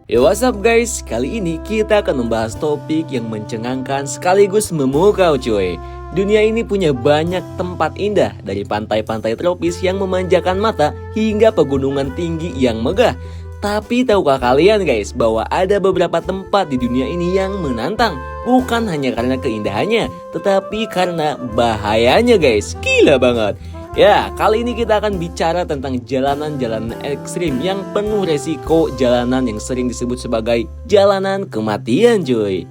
Yo, what's up guys? Kali ini kita akan membahas topik yang mencengangkan sekaligus memukau cuy. Dunia ini punya banyak tempat indah, dari pantai-pantai tropis yang memanjakan mata hingga pegunungan tinggi yang megah. Tapi tahukah kalian guys bahwa ada beberapa tempat di dunia ini yang menantang? Bukan hanya karena keindahannya, tetapi karena bahayanya guys. Gila banget. Ya, kali ini kita akan bicara tentang jalanan-jalanan ekstrim yang penuh resiko, jalanan yang sering disebut sebagai jalanan kematian cuy.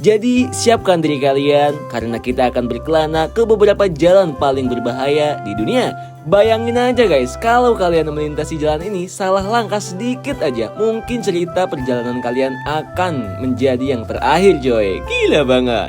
Jadi siapkan diri kalian karena kita akan berkelana ke beberapa jalan paling berbahaya di dunia. Bayangin aja guys, kalau kalian melintasi jalan ini salah langkah sedikit aja, mungkin cerita perjalanan kalian akan menjadi yang terakhir coy. Gila banget.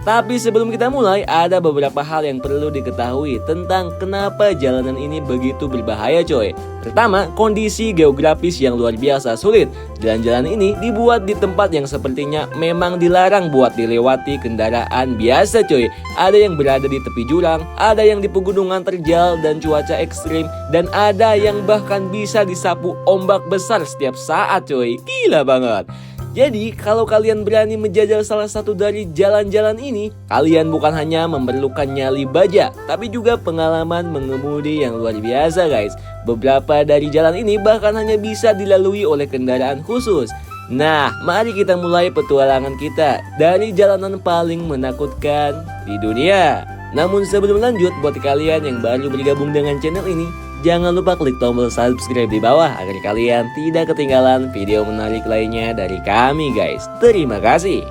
Tapi sebelum kita mulai, ada beberapa hal yang perlu diketahui tentang kenapa jalanan ini begitu berbahaya coy. Pertama, kondisi geografis yang luar biasa sulit. Jalan-jalan ini dibuat di tempat yang sepertinya memang dilarang buat dilewati kendaraan biasa coy. Ada yang berada di tepi jurang, ada yang di pegunungan terjal dan cuaca ekstrim, dan ada yang bahkan bisa disapu ombak besar setiap saat coy. Gila banget. Jadi, kalau kalian berani menjajal salah satu dari jalan-jalan ini, kalian bukan hanya memerlukan nyali baja, tapi juga pengalaman mengemudi yang luar biasa guys. Beberapa dari jalan ini bahkan hanya bisa dilalui oleh kendaraan khusus. Nah, mari kita mulai petualangan kita dari jalanan paling menakutkan di dunia. Namun sebelum lanjut, buat kalian yang baru bergabung dengan channel ini, jangan lupa klik tombol subscribe di bawah agar kalian tidak ketinggalan video menarik lainnya dari kami guys. Terima kasih.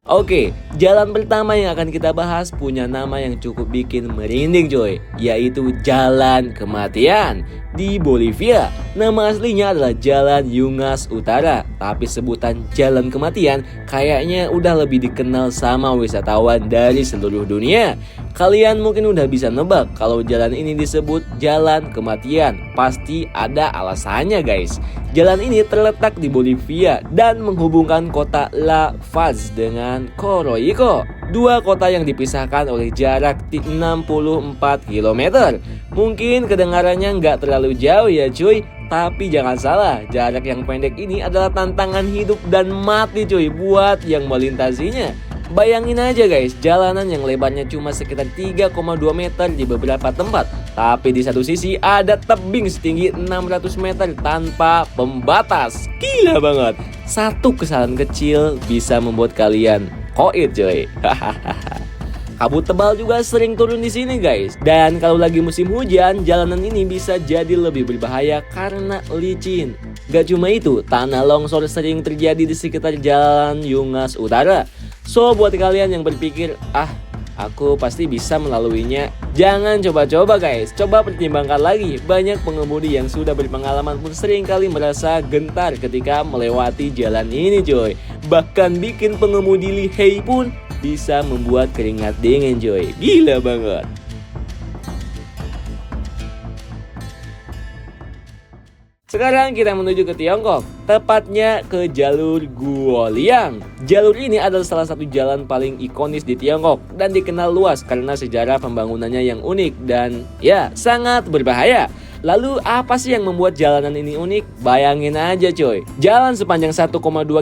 Oke, jalan pertama yang akan kita bahas punya nama yang cukup bikin merinding coy, yaitu Jalan Kematian di Bolivia. Nama aslinya adalah Jalan Yungas Utara, tapi sebutan Jalan Kematian kayaknya udah lebih dikenal sama wisatawan dari seluruh dunia. Kalian mungkin udah bisa nebak kalau jalan ini disebut Jalan Kematian. Pasti ada alasannya guys. Jalan ini terletak di Bolivia dan menghubungkan kota La Paz dengan Coroico, dua kota yang dipisahkan oleh jarak 64 km. Mungkin kedengarannya nggak terlalu jauh ya cuy, tapi jangan salah, jarak yang pendek ini adalah tantangan hidup dan mati cuy buat yang melintasinya. Bayangin aja guys, jalanan yang lebarnya cuma sekitar 3,2 meter di beberapa tempat, tapi di satu sisi ada tebing setinggi 600 meter tanpa pembatas. Gila banget. Satu kesalahan kecil bisa membuat kalian koit coy. Kabut tebal juga sering turun di sini guys. Dan kalau lagi musim hujan, jalanan ini bisa jadi lebih berbahaya karena licin. Gak cuma itu, tanah longsor sering terjadi di sekitar Jalan Yungas Utara. So buat kalian yang berpikir, aku pasti bisa melaluinya, jangan coba-coba guys. Coba pertimbangkan lagi, banyak pengemudi yang sudah berpengalaman pun seringkali merasa gentar ketika melewati jalan ini coy. Bahkan bikin pengemudi lihai pun bisa membuat keringat dingin coy. Gila banget. Sekarang kita menuju ke Tiongkok, tepatnya ke jalur Guoliang. Jalur ini adalah salah satu jalan paling ikonis di Tiongkok dan dikenal luas karena sejarah pembangunannya yang unik dan ya sangat berbahaya. Lalu apa sih yang membuat jalanan ini unik? Bayangin aja coy, jalan sepanjang 1,2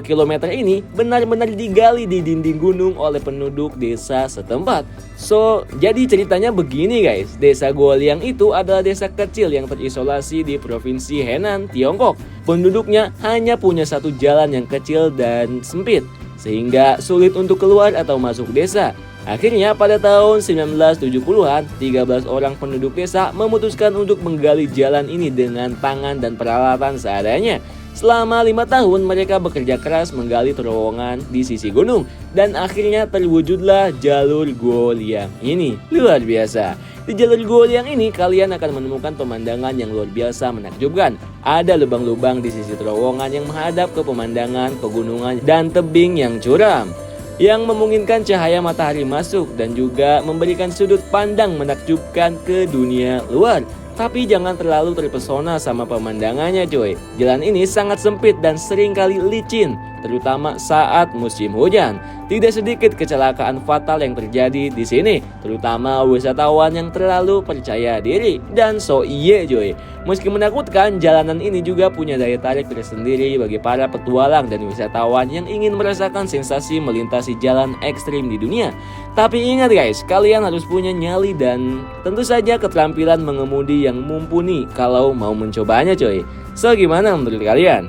km ini benar-benar digali di dinding gunung oleh penduduk desa setempat. So, jadi ceritanya begini guys, desa Guoliang itu adalah desa kecil yang terisolasi di Provinsi Henan, Tiongkok. Penduduknya hanya punya satu jalan yang kecil dan sempit, sehingga sulit untuk keluar atau masuk desa. Akhirnya pada tahun 1970-an, 13 orang penduduk desa memutuskan untuk menggali jalan ini dengan tangan dan peralatan seadanya. Selama 5 tahun mereka bekerja keras menggali terowongan di sisi gunung dan akhirnya terwujudlah jalur Guoliang ini. Luar biasa. Di jalur Guoliang ini kalian akan menemukan pemandangan yang luar biasa menakjubkan. Ada lubang-lubang di sisi terowongan yang menghadap ke pemandangan pegunungan dan tebing yang curam, yang memungkinkan cahaya matahari masuk dan juga memberikan sudut pandang menakjubkan ke dunia luar. Tapi jangan terlalu terpesona sama pemandangannya coy. Jalan ini sangat sempit dan seringkali licin. terutama saat musim hujan. Tidak sedikit kecelakaan fatal yang terjadi di sini, terutama wisatawan yang terlalu percaya diri dan so iye joy. Meski menakutkan, jalanan ini juga punya daya tarik tersendiri bagi para petualang dan wisatawan yang ingin merasakan sensasi melintasi jalan ekstrim di dunia. Tapi ingat guys, kalian harus punya nyali dan tentu saja keterampilan mengemudi yang mumpuni kalau mau mencobanya coy. So gimana menurut kalian?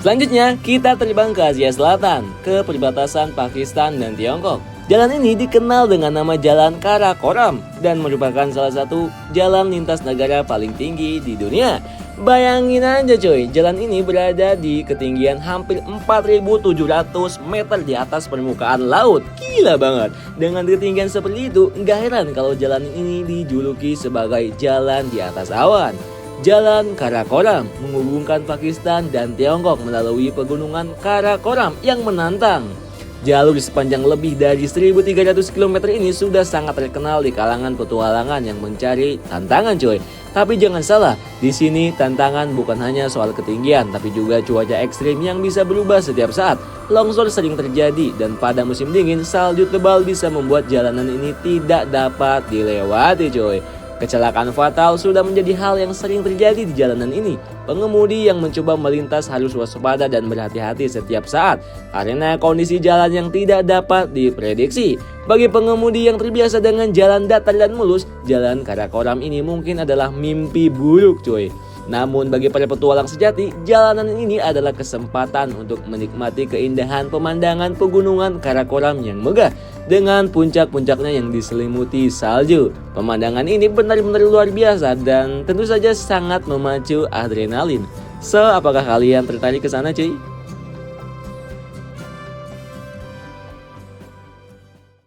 Selanjutnya, kita terbang ke Asia Selatan, ke perbatasan Pakistan dan Tiongkok. Jalan ini dikenal dengan nama Jalan Karakoram dan merupakan salah satu jalan lintas negara paling tinggi di dunia. Bayangin aja coy, jalan ini berada di ketinggian hampir 4.700 meter di atas permukaan laut. Gila banget. Dengan ketinggian seperti itu, nggak heran kalau jalan ini dijuluki sebagai jalan di atas awan. Jalan Karakoram menghubungkan Pakistan dan Tiongkok melalui pegunungan Karakoram yang menantang. Jalur sepanjang lebih dari 1.300 km ini sudah sangat terkenal di kalangan petualangan yang mencari tantangan coy. Tapi jangan salah, di sini tantangan bukan hanya soal ketinggian, tapi juga cuaca ekstrim yang bisa berubah setiap saat. Longsor sering terjadi dan pada musim dingin salju tebal bisa membuat jalanan ini tidak dapat dilewati coy. Kecelakaan fatal sudah menjadi hal yang sering terjadi di jalanan ini. Pengemudi yang mencoba melintas harus waspada dan berhati-hati setiap saat karena kondisi jalan yang tidak dapat diprediksi. Bagi pengemudi yang terbiasa dengan jalan datar dan mulus, jalan Karakoram ini mungkin adalah mimpi buruk coy. Namun bagi para petualang sejati, jalanan ini adalah kesempatan untuk menikmati keindahan pemandangan pegunungan Karakoram yang megah dengan puncak-puncaknya yang diselimuti salju. Pemandangan ini benar-benar luar biasa dan tentu saja sangat memacu adrenalin. So, apakah kalian tertarik ke sana cuy?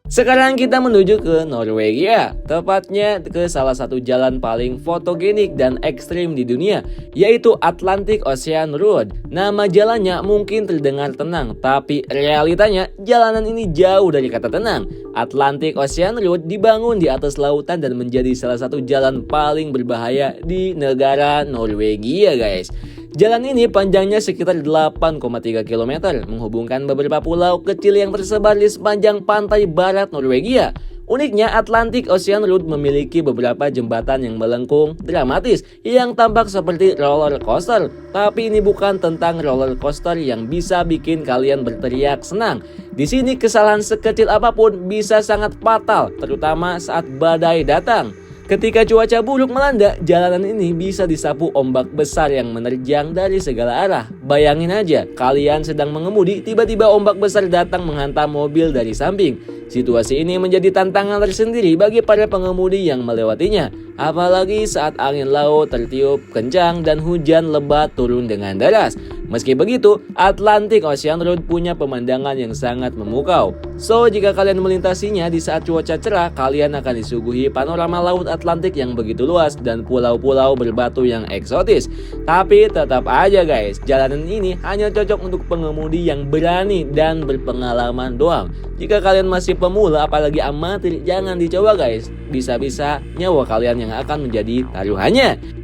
Sekarang kita menuju ke Norwegia, tepatnya ke salah satu jalan paling fotogenik dan ekstrim di dunia, yaitu Atlantic Ocean Road. Nama jalannya mungkin terdengar tenang, tapi realitanya jalanan ini jauh dari kata tenang. Atlantic Ocean Road dibangun di atas lautan dan menjadi salah satu jalan paling berbahaya di negara Norwegia guys. Jalan ini panjangnya sekitar 8,3 km, menghubungkan beberapa pulau kecil yang tersebar di sepanjang pantai barat Norwegia. Uniknya, Atlantic Ocean Road memiliki beberapa jembatan yang melengkung dramatis yang tampak seperti roller coaster. Tapi ini bukan tentang roller coaster yang bisa bikin kalian berteriak senang. Di sini kesalahan sekecil apapun bisa sangat fatal, terutama saat badai datang. Ketika cuaca buruk melanda, jalanan ini bisa disapu ombak besar yang menerjang dari segala arah. Bayangin aja, kalian sedang mengemudi, tiba-tiba ombak besar datang menghantam mobil dari samping. Situasi ini menjadi tantangan tersendiri bagi para pengemudi yang melewatinya. Apalagi saat angin laut tertiup kencang dan hujan lebat turun dengan deras. Meski begitu, Atlantic Ocean Road punya pemandangan yang sangat memukau. So, jika kalian melintasinya di saat cuaca cerah, kalian akan disuguhi panorama laut Atlantik yang begitu luas dan pulau-pulau berbatu yang eksotis. Tapi tetap aja guys, jalanan ini hanya cocok untuk pengemudi yang berani dan berpengalaman doang. Jika kalian masih pemula apalagi amatir, jangan dicoba guys. Bisa-bisa nyawa kalian yang akan menjadi taruhannya.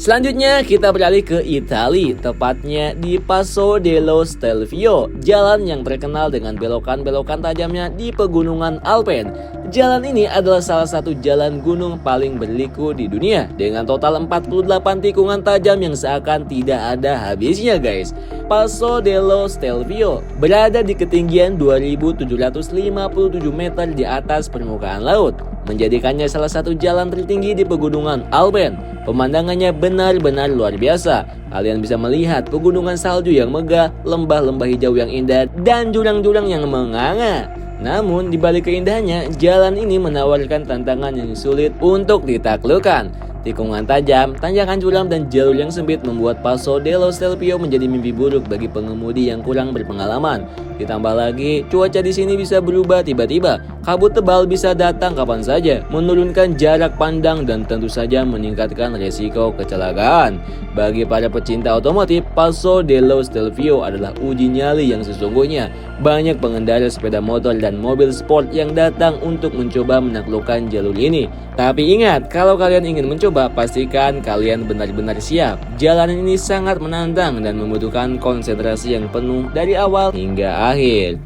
Selanjutnya kita beralih ke Italia, tepatnya di Passo dello Stelvio, jalan yang terkenal dengan belokan-belokan tajamnya di pegunungan Alpen. Jalan ini adalah salah satu jalan gunung paling berliku di dunia dengan total 48 tikungan tajam yang seakan tidak ada habisnya guys. Passo dello Stelvio berada di ketinggian 2.757 meter di atas permukaan laut, menjadikannya salah satu jalan tertinggi di pegunungan Alpen. Pemandangannya benar-benar luar biasa. Kalian bisa melihat pegunungan salju yang megah, lembah-lembah hijau yang indah, dan jurang-jurang yang menganga. Namun di balik keindahannya, jalan ini menawarkan tantangan yang sulit untuk ditaklukkan. Tikungan tajam, tanjakan curam, dan jalur yang sempit membuat Passo dello Stelvio menjadi mimpi buruk bagi pengemudi yang kurang berpengalaman. Ditambah lagi, cuaca di sini bisa berubah tiba-tiba. Kabut tebal bisa datang kapan saja, menurunkan jarak pandang dan tentu saja meningkatkan resiko kecelakaan. Bagi para pecinta otomotif, Passo dello Stelvio adalah uji nyali yang sesungguhnya. Banyak pengendara sepeda motor dan mobil sport yang datang untuk mencoba menaklukkan jalur ini. Tapi ingat, kalau kalian ingin mencoba, pastikan kalian benar-benar siap. Jalanan ini sangat menantang dan membutuhkan konsentrasi yang penuh dari awal hingga akhir.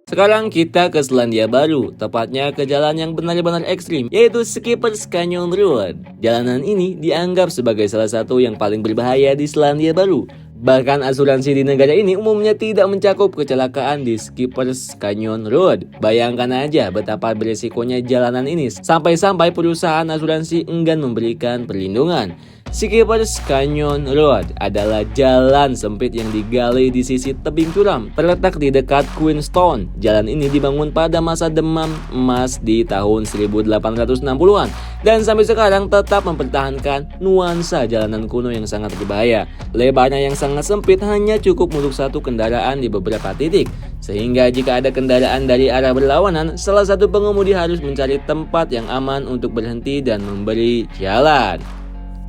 Sekarang kita ke Selandia Baru, tepatnya ke jalan yang benar-benar ekstrim, yaitu Skipper's Canyon Road. Jalanan ini dianggap sebagai salah satu yang paling berbahaya di Selandia Baru. Bahkan asuransi di negara ini umumnya tidak mencakup kecelakaan di Skipper's Canyon Road. Bayangkan aja betapa beresikonya jalanan ini, sampai-sampai perusahaan asuransi enggan memberikan perlindungan. Skipper's Canyon Road adalah jalan sempit yang digali di sisi tebing curam, terletak di dekat Queenstown. Jalan ini dibangun pada masa demam emas di tahun 1860-an dan sampai sekarang tetap mempertahankan nuansa jalanan kuno yang sangat berbahaya. Lebarnya yang sangat sempit hanya cukup untuk satu kendaraan di beberapa titik, sehingga jika ada kendaraan dari arah berlawanan, salah satu pengemudi harus mencari tempat yang aman untuk berhenti dan memberi jalan.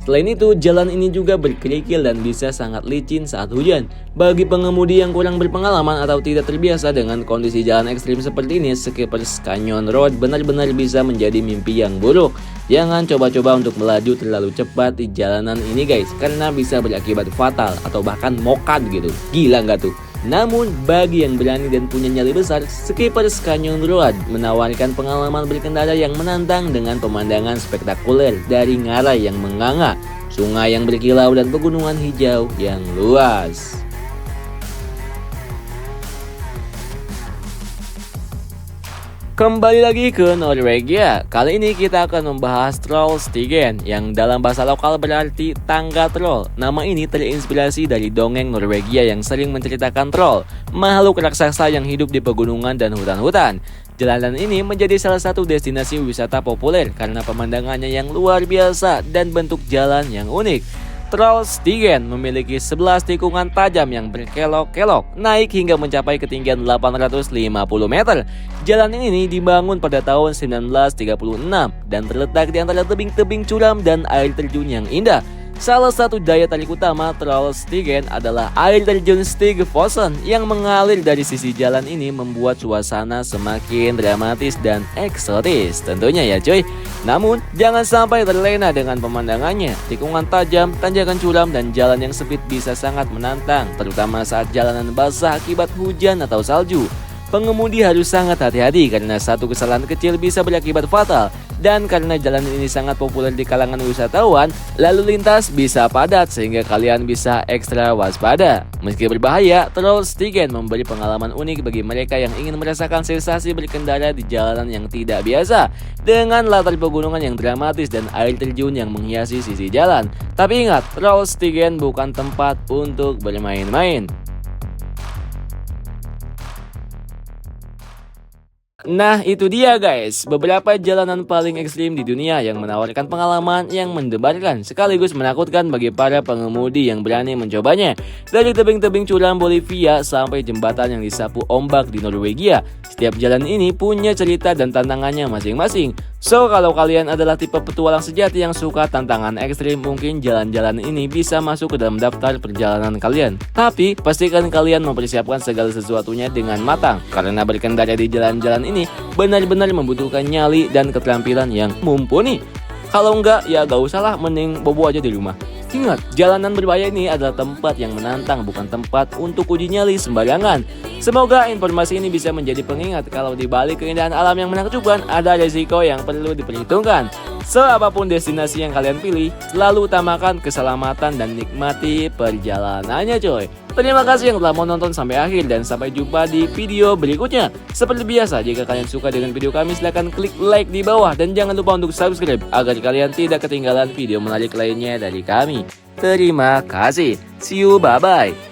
Selain itu, jalan ini juga berkerikil dan bisa sangat licin saat hujan. Bagi pengemudi yang kurang berpengalaman atau tidak terbiasa dengan kondisi jalan ekstrim seperti ini, Skipper's Canyon Road benar-benar bisa menjadi mimpi yang buruk. Jangan coba-coba untuk melaju terlalu cepat di jalanan ini guys, karena bisa berakibat fatal atau bahkan mokat gitu. Gila nggak tuh? Namun, bagi yang berani dan punya nyali besar, Skipper's Canyon Road menawarkan pengalaman berkendara yang menantang dengan pemandangan spektakuler dari ngarai yang menganga, sungai yang berkilau, dan pegunungan hijau yang luas. Kembali lagi ke Norwegia. Kali ini kita akan membahas Trollstigen yang dalam bahasa lokal berarti tangga troll. Nama ini terinspirasi dari dongeng Norwegia yang sering menceritakan troll, makhluk raksasa yang hidup di pegunungan dan hutan-hutan. Jalanan ini menjadi salah satu destinasi wisata populer karena pemandangannya yang luar biasa dan bentuk jalan yang unik. Trollstigen memiliki 11 tikungan tajam yang berkelok-kelok, naik hingga mencapai ketinggian 850 meter. Jalan ini dibangun pada tahun 1936 dan terletak di antara tebing-tebing curam dan air terjun yang indah. Salah satu daya tarik utama Trollstigen adalah air terjun Stigfossen yang mengalir dari sisi jalan ini, membuat suasana semakin dramatis dan eksotis tentunya ya cuy. Namun jangan sampai terlena dengan pemandangannya. Tikungan tajam, tanjakan curam, dan jalan yang sempit bisa sangat menantang, terutama saat jalanan basah akibat hujan atau salju. Pengemudi harus sangat hati-hati karena satu kesalahan kecil bisa berakibat fatal. Dan karena jalan ini sangat populer di kalangan wisatawan, lalu lintas bisa padat sehingga kalian bisa ekstra waspada. Meski berbahaya, Trollstigen memberi pengalaman unik bagi mereka yang ingin merasakan sensasi berkendara di jalanan yang tidak biasa, dengan latar pegunungan yang dramatis dan air terjun yang menghiasi sisi jalan. Tapi ingat, Trollstigen bukan tempat untuk bermain-main. Nah itu dia guys, beberapa jalanan paling ekstrim di dunia yang menawarkan pengalaman yang mendebarkan sekaligus menakutkan bagi para pengemudi yang berani mencobanya. Dari tebing-tebing curam Bolivia sampai jembatan yang disapu ombak di Norwegia, setiap jalan ini punya cerita dan tantangannya masing-masing. So kalau kalian adalah tipe petualang sejati yang suka tantangan ekstrim, mungkin jalan-jalan ini bisa masuk ke dalam daftar perjalanan kalian. Tapi pastikan kalian mempersiapkan segala sesuatunya dengan matang, karena berkendara di jalan-jalan ini benar-benar membutuhkan nyali dan keterampilan yang mumpuni. Kalau enggak ya gak usah lah, mending bobo aja di rumah. Ingat, jalanan berbahaya ini adalah tempat yang menantang, bukan tempat untuk uji nyali sembarangan. Semoga informasi ini bisa menjadi pengingat kalau di balik keindahan alam yang menakjubkan ada risiko yang perlu diperhitungkan. So, apapun destinasi yang kalian pilih, selalu utamakan keselamatan dan nikmati perjalanannya coy. Terima kasih yang telah menonton sampai akhir dan sampai jumpa di video berikutnya. Seperti biasa, jika kalian suka dengan video kami silahkan klik like di bawah dan jangan lupa untuk subscribe agar kalian tidak ketinggalan video menarik lainnya dari kami. Terima kasih. See you, bye-bye.